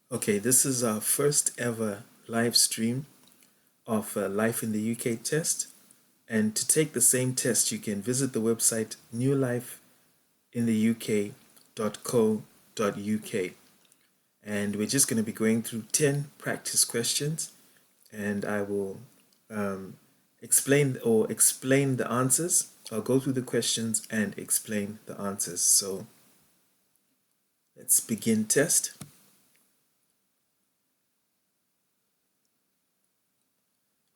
Okay, this is our first ever live stream of Life in the UK test. And to take the same test, you can visit the website newlifeintheuk.co.uk. And we're just going to be going through 10 practice questions, and I will explain the answers. I'll go through the questions and explain the answers. So let's begin test.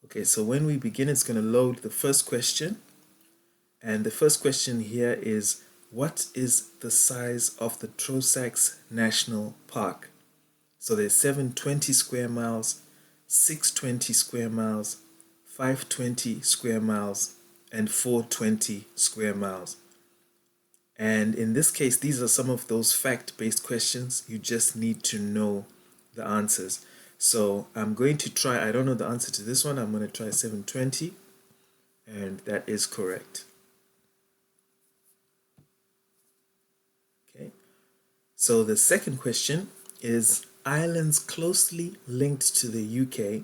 Okay, so when we begin, it's going to load the first question. And the first question here is, what is the size of the Trossachs National Park? So there's 720 square miles, 620 square miles, 520 square miles, and 420 square miles. And in this case, these are some of those fact-based questions. You just need to know the answers. So I'm going to try, I don't know the answer to this one. I'm going to try 720, and that is correct. Okay. So the second question is, islands closely linked to the UK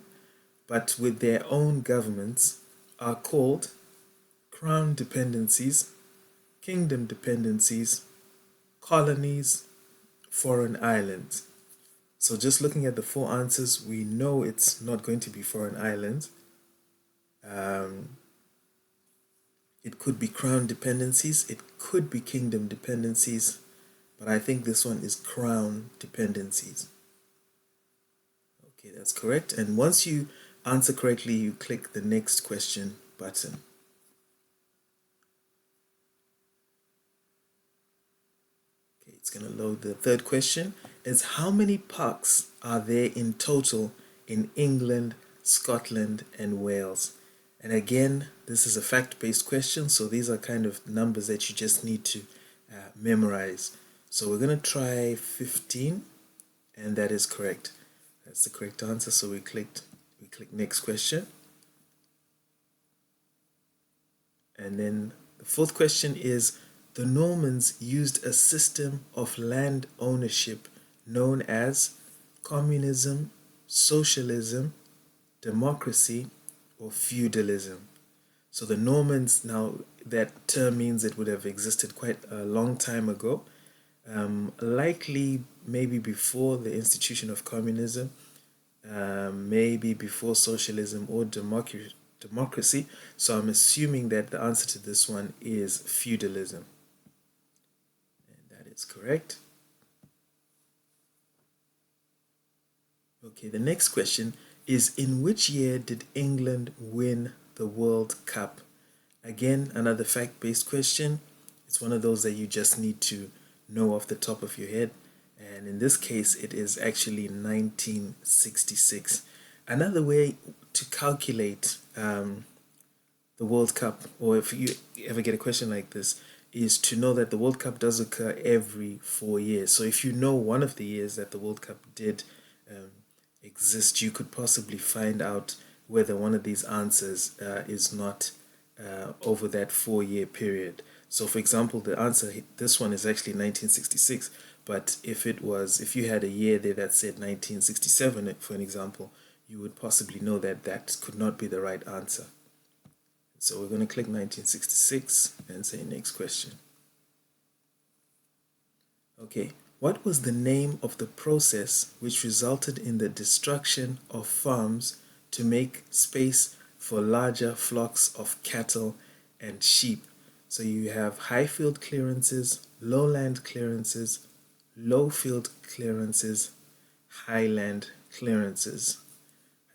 but with their own governments are called crown dependencies, kingdom dependencies, colonies, foreign islands. So just looking at the four answers, we know it's not going to be foreign islands. It could be crown dependencies, it could be kingdom dependencies, but I think this one is crown dependencies. Okay, that's correct. And once you answer correctly, you click the next question button. Okay, it's going to load the third question. Is how many parks are there in total in England, Scotland, and Wales? And again, this is a fact-based question, so these are kind of numbers that you just need to memorize. So we're going to try 15, and that is correct. That's the correct answer. So we click next question. And then the fourth question is, the Normans used a system of land ownership known as communism, socialism, democracy, or feudalism. So the Normans, now that term means it would have existed quite a long time ago, likely maybe before the institution of communism, maybe before socialism or democracy. So I'm assuming that the answer to this one is feudalism. And that is correct. Okay, the next question is, in which year did England win the World Cup? Again, another fact-based question. It's one of those that you just need to know off the top of your head. And in this case, it is actually 1966. Another way to calculate the World Cup, or if you ever get a question like this, is to know that the World Cup does occur every 4 years. So if you know one of the years that the World Cup did exist, you could possibly find out whether one of these answers is not over that 4 year period. So for example, the answer, this one is actually 1966, but if you had a year there that said 1967, for an example, you would possibly know that that could not be the right answer. So we're going to click 1966 and say next question. Okay, what was the name of the process which resulted in the destruction of farms to make space for larger flocks of cattle and sheep? So you have high field clearances, lowland clearances, low field clearances, highland clearances.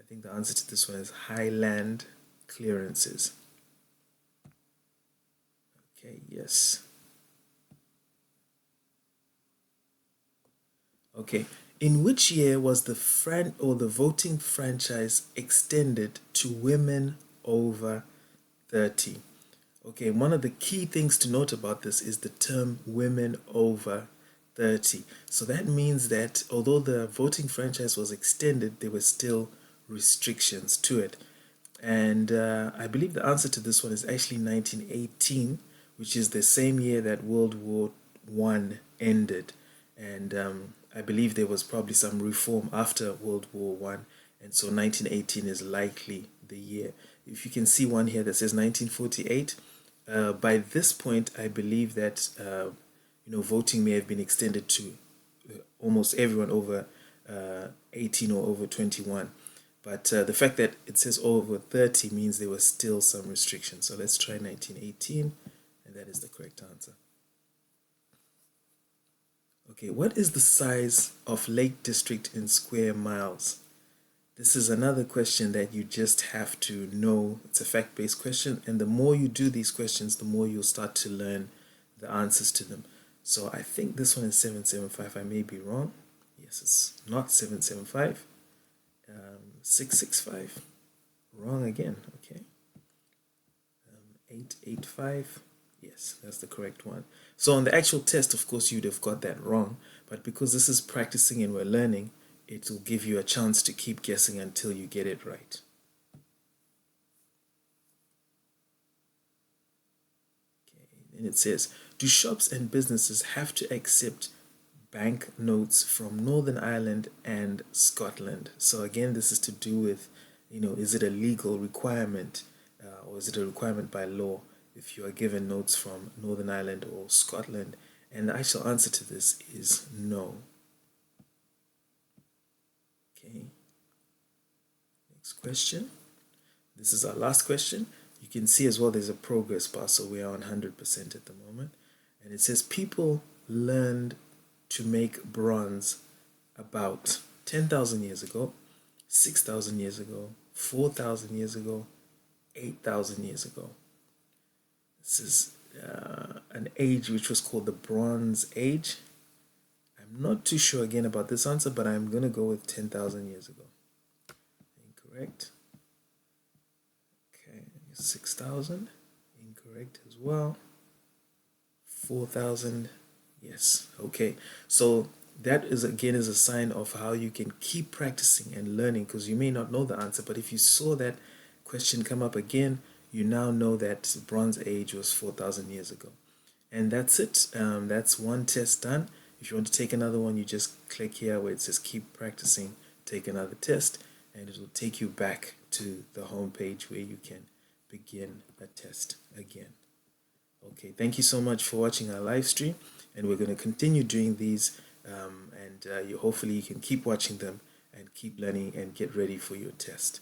I think the answer to this one is highland clearances. Okay, yes. Okay, in which year was the voting franchise extended to women over 30? Okay, one of the key things to note about this is the term women over 30. So that means that although the voting franchise was extended, there were still restrictions to it. And I believe the answer to this one is actually 1918, which is the same year that World War I ended. And I believe there was probably some reform after World War One, and so 1918 is likely the year. If you can see one here that says 1948, by this point, I believe that voting may have been extended to almost everyone over 18 or over 21. But the fact that it says over 30 means there was still some restrictions. So let's try 1918, and that is the correct answer. Okay, what is the size of Lake District in square miles? This is another question that you just have to know. It's a fact-based question, and the more you do these questions, the more you'll start to learn the answers to them. So I think this one is 775. I may be wrong. Yes, it's not 775. 665. Wrong again. Okay. 885. Yes, that's the correct one. So on the actual test, of course, you'd have got that wrong. But because this is practicing and we're learning, it will give you a chance to keep guessing until you get it right. Okay, and it says, do shops and businesses have to accept bank notes from Northern Ireland and Scotland? So again, this is to do with, is it a legal requirement or is it a requirement by law if you are given notes from Northern Ireland or Scotland? And the actual answer to this is no. Okay. Next question. This is our last question. You can see as well there's a progress bar, so we are on 100% at the moment. And it says people learned to make bronze about 10,000 years ago, 6,000 years ago, 4,000 years ago, 8,000 years ago. This is an age which was called the Bronze Age. I'm not too sure again about this answer, but I'm going to go with 10,000 years ago. Incorrect. Okay, 6,000. Incorrect as well. 4,000. Yes. Okay. So that is again is a sign of how you can keep practicing and learning, because you may not know the answer, but if you saw that question come up again, you now know that Bronze Age was 4,000 years ago. And that's it. That's one test done. If you want to take another one, you just click here where it says keep practicing, take another test, and it will take you back to the home page where you can begin a test again. Okay, thank you so much for watching our live stream, and we're going to continue doing these, and hopefully you can keep watching them and keep learning and get ready for your test.